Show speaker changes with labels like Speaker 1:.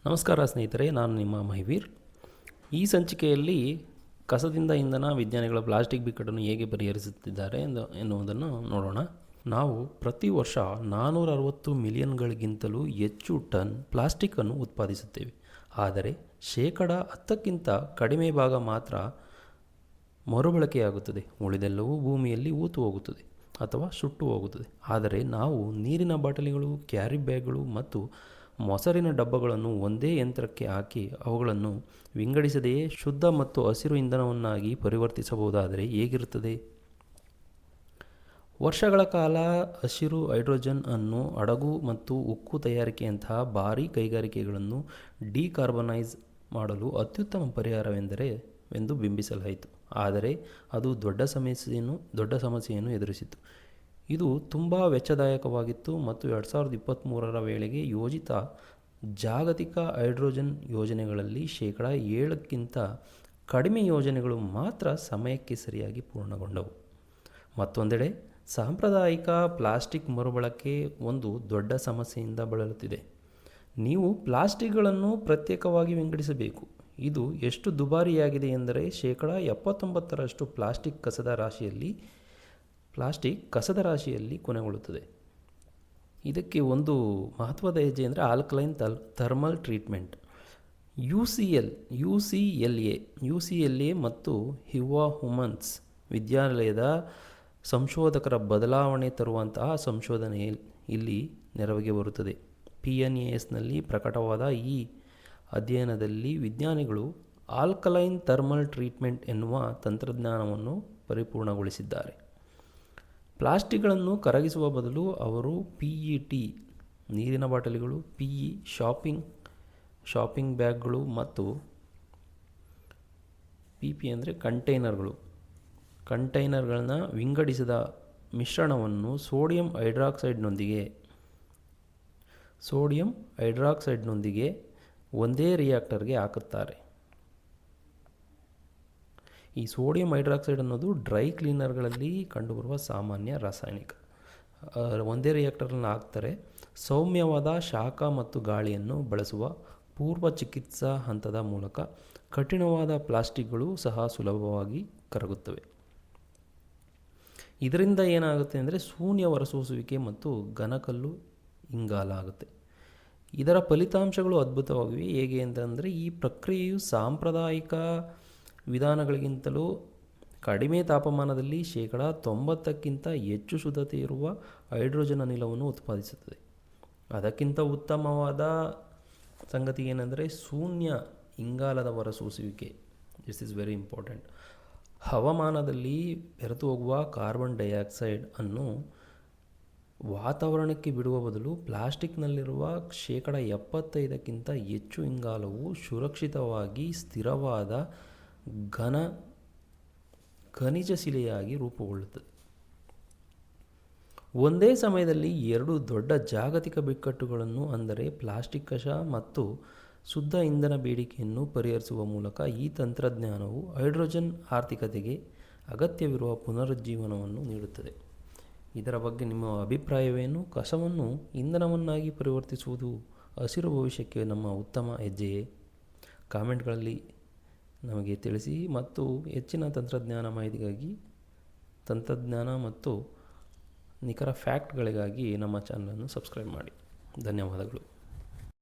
Speaker 1: ನಮಸ್ಕಾರ ಸ್ನೇಹಿತರೆ, ನಾನು ನಿಮ್ಮ ಮಹಿವೀರ್. ಈ ಸಂಚಿಕೆಯಲ್ಲಿ ಕಸದಿಂದ ಇಂಧನ ವಿಜ್ಞಾನಿಗಳ ಪ್ಲಾಸ್ಟಿಕ್ ಬಿಕ್ಕಟ್ಟನ್ನು ಹೇಗೆ ಪರಿಹರಿಸುತ್ತಿದ್ದಾರೆ ಎನ್ನುವುದನ್ನು ನೋಡೋಣ. ನಾವು ಪ್ರತಿ ವರ್ಷ 460 ಮಿಲಿಯನ್ಗಳಿಗಿಂತಲೂ ಹೆಚ್ಚು ಟನ್ ಪ್ಲಾಸ್ಟಿಕ್ಕನ್ನು ಉತ್ಪಾದಿಸುತ್ತೇವೆ. ಆದರೆ 10% ಕಡಿಮೆ ಭಾಗ ಮಾತ್ರ ಮರುಬಳಕೆಯಾಗುತ್ತದೆ. ಉಳಿದೆಲ್ಲವೂ ಭೂಮಿಯಲ್ಲಿ ಹೂತು ಹೋಗುತ್ತದೆ ಅಥವಾ ಸುಟ್ಟು ಹೋಗುತ್ತದೆ. ಆದರೆ ನಾವು ನೀರಿನ ಬಾಟಲಿಗಳು, ಕ್ಯಾರಿ ಬ್ಯಾಗ್ಗಳು ಮತ್ತು ಮೊಸರಿನ ಡಬ್ಬಗಳನ್ನು ಒಂದೇ ಯಂತ್ರಕ್ಕೆ ಹಾಕಿ ಅವುಗಳನ್ನು ವಿಂಗಡಿಸದೆಯೇ ಶುದ್ಧ ಮತ್ತು ಹಸಿರು ಇಂಧನವನ್ನಾಗಿ ಪರಿವರ್ತಿಸಬಹುದಾದರೆ ಹೇಗಿರುತ್ತದೆ? ವರ್ಷಗಳ ಕಾಲ ಹಸಿರು ಹೈಡ್ರೋಜನ್ ಅನ್ನು ಹಡಗು ಮತ್ತು ಉಕ್ಕು ತಯಾರಿಕೆಯಂತಹ ಭಾರೀ ಕೈಗಾರಿಕೆಗಳನ್ನು ಡಿಕಾರ್ಬನೈಸ್ ಮಾಡಲು ಅತ್ಯುತ್ತಮ ಪರಿಹಾರವೆಂದರೆ ಎಂದು ಬಿಂಬಿಸಲಾಯಿತು. ಆದರೆ ಅದು ದೊಡ್ಡ ಸಮಸ್ಯೆಯನ್ನು ಎದುರಿಸಿತು. ಇದು ತುಂಬ ವೆಚ್ಚದಾಯಕವಾಗಿತ್ತು ಮತ್ತು 2023ರ ವೇಳೆಗೆ ಯೋಜಿತ ಜಾಗತಿಕ ಹೈಡ್ರೋಜನ್ ಯೋಜನೆಗಳಲ್ಲಿ 7%ಕ್ಕಿಂತ ಕಡಿಮೆ ಯೋಜನೆಗಳು ಮಾತ್ರ ಸಮಯಕ್ಕೆ ಸರಿಯಾಗಿ ಪೂರ್ಣಗೊಂಡವು. ಮತ್ತೊಂದೆಡೆ ಸಾಂಪ್ರದಾಯಿಕ ಪ್ಲಾಸ್ಟಿಕ್ ಮರುಬಳಕೆ ಒಂದು ದೊಡ್ಡ ಸಮಸ್ಯೆಯಿಂದ ಬಳಲುತ್ತಿದೆ. ನೀವು ಪ್ಲಾಸ್ಟಿಕ್ಗಳನ್ನು ಪ್ರತ್ಯೇಕವಾಗಿ ವಿಂಗಡಿಸಬೇಕು. ಇದು ಎಷ್ಟು ದುಬಾರಿಯಾಗಿದೆ ಎಂದರೆ 79% ಪ್ಲಾಸ್ಟಿಕ್ ಕಸದ ರಾಶಿಯಲ್ಲಿ ಕೊನೆಗೊಳ್ಳುತ್ತದೆ. ಇದಕ್ಕೆ ಒಂದು ಮಹತ್ವದ ಹೆಜ್ಜೆ ಅಂದರೆ ಆಲ್ಕಲೈನ್ ಥರ್ಮಲ್ ಟ್ರೀಟ್ಮೆಂಟ್. UCLA ಮತ್ತು ಹ್ಯುಮನ್ಸ್ ವಿದ್ಯಾಲಯದ ಸಂಶೋಧಕರ ಬದಲಾವಣೆ ತರುವಂತಹ ಸಂಶೋಧನೆ ಇಲ್ಲಿ ನೆರವಿಗೆ ಬರುತ್ತದೆ. PNASನಲ್ಲಿ ಪ್ರಕಟವಾದ ಈ ಅಧ್ಯಯನದಲ್ಲಿ ವಿಜ್ಞಾನಿಗಳು ಆಲ್ಕಲೈನ್ ಥರ್ಮಲ್ ಟ್ರೀಟ್ಮೆಂಟ್ ಎನ್ನುವ ತಂತ್ರಜ್ಞಾನವನ್ನು ಪರಿಪೂರ್ಣಗೊಳಿಸಿದ್ದಾರೆ. ಪ್ಲಾಸ್ಟಿಕ್ಗಳನ್ನು ಕರಗಿಸುವ ಬದಲು ಅವರು PET ನೀರಿನ ಬಾಟಲಿಗಳು, PE ಶಾಪಿಂಗ್ ಬ್ಯಾಗ್ಗಳು ಮತ್ತು PP ಅಂದರೆ ಕಂಟೈನರ್ಗಳನ್ನ ವಿಂಗಡಿಸಿದ ಮಿಶ್ರಣವನ್ನು ಸೋಡಿಯಂ ಹೈಡ್ರಾಕ್ಸೈಡ್ನೊಂದಿಗೆ ಒಂದೇ ರಿಯಾಕ್ಟರ್ಗೆ ಹಾಕುತ್ತಾರೆ. ಈ ಸೋಡಿಯಂ ಹೈಡ್ರಾಕ್ಸೈಡ್ ಅನ್ನೋದು ಡ್ರೈ ಕ್ಲೀನರ್ಗಳಲ್ಲಿ ಕಂಡುಬರುವ ಸಾಮಾನ್ಯ ರಾಸಾಯನಿಕ. ಒಂದೇ ರಿಯಾಕ್ಟರ್ನ ಹಾಕ್ತಾರೆ. ಸೌಮ್ಯವಾದ ಶಾಖ ಮತ್ತು ಗಾಳಿಯನ್ನು ಬಳಸುವ ಪೂರ್ವ ಚಿಕಿತ್ಸಾ ಹಂತದ ಮೂಲಕ ಕಠಿಣವಾದ ಪ್ಲಾಸ್ಟಿಕ್ಗಳು ಸಹ ಸುಲಭವಾಗಿ ಕರಗುತ್ತವೆ. ಇದರಿಂದ ಏನಾಗುತ್ತೆ ಅಂದರೆ ಶೂನ್ಯ ಹೊರಸೂಸುವಿಕೆ ಮತ್ತು ಘನಕಲ್ಲು ಇಂಗಾಲ ಆಗುತ್ತೆ. ಇದರ ಫಲಿತಾಂಶಗಳು ಅದ್ಭುತವಾಗಿವೆ. ಹೇಗೆ ಅಂತಂದರೆ ಈ ಪ್ರಕ್ರಿಯೆಯು ಸಾಂಪ್ರದಾಯಿಕ ವಿಧಾನಗಳಿಗಿಂತಲೂ ಕಡಿಮೆ ತಾಪಮಾನದಲ್ಲಿ 90%ಕ್ಕಿಂತ ಹೆಚ್ಚು ಶುದ್ಧತೆ ಇರುವ ಹೈಡ್ರೋಜನ್ ಅನಿಲವನ್ನು ಉತ್ಪಾದಿಸುತ್ತದೆ. ಅದಕ್ಕಿಂತ ಉತ್ತಮವಾದ ಸಂಗತಿ ಏನೆಂದರೆ ಶೂನ್ಯ ಇಂಗಾಲದ ಹೊರಸೂಸುವಿಕೆ. This is very important. ಹವಾಮಾನದಲ್ಲಿ ಬೆರೆತು ಹೋಗುವ ಕಾರ್ಬನ್ ಡೈಆಕ್ಸೈಡ್ ಅನ್ನು ವಾತಾವರಣಕ್ಕೆ ಬಿಡುವ ಬದಲು ಪ್ಲಾಸ್ಟಿಕ್ನಲ್ಲಿರುವ 75%ಕ್ಕಿಂತ ಹೆಚ್ಚು ಇಂಗಾಲವು ಸುರಕ್ಷಿತವಾಗಿ ಸ್ಥಿರವಾದ ಖನಿಜ ಶಿಲೆಯಾಗಿ ರೂಪುಗೊಳ್ಳುತ್ತದೆ. ಒಂದೇ ಸಮಯದಲ್ಲಿ ಎರಡು ದೊಡ್ಡ ಜಾಗತಿಕ ಬಿಕ್ಕಟ್ಟುಗಳನ್ನು ಅಂದರೆ ಪ್ಲಾಸ್ಟಿಕ್ ಕಸ ಮತ್ತು ಶುದ್ಧ ಇಂಧನ ಬೇಡಿಕೆಯನ್ನು ಪರಿಹರಿಸುವ ಮೂಲಕ ಈ ತಂತ್ರಜ್ಞಾನವು ಹೈಡ್ರೋಜನ್ ಆರ್ಥಿಕತೆಗೆ ಅಗತ್ಯವಿರುವ ಪುನರುಜ್ಜೀವನವನ್ನು ನೀಡುತ್ತದೆ. ಇದರ ಬಗ್ಗೆ ನಿಮ್ಮ ಅಭಿಪ್ರಾಯವೇನು? ಕಸವನ್ನು ಇಂಧನವನ್ನಾಗಿ ಪರಿವರ್ತಿಸುವುದು ಹಸಿರು ಭವಿಷ್ಯಕ್ಕೆ ನಮ್ಮ ಉತ್ತಮ ಹೆಜ್ಜೆಯೇ? ಕಾಮೆಂಟ್ಗಳಲ್ಲಿ ನಮಗೆ ತಿಳಿಸಿ ಮತ್ತು ಹೆಚ್ಚಿನ ತಂತ್ರಜ್ಞಾನ ಮಾಹಿತಿಗಾಗಿ ಮತ್ತು ನಿಖರ ಫ್ಯಾಕ್ಟ್ಗಳಿಗಾಗಿ ನಮ್ಮ ಚಾನಲನ್ನು ಸಬ್ಸ್ಕ್ರೈಬ್ ಮಾಡಿ. ಧನ್ಯವಾದಗಳು.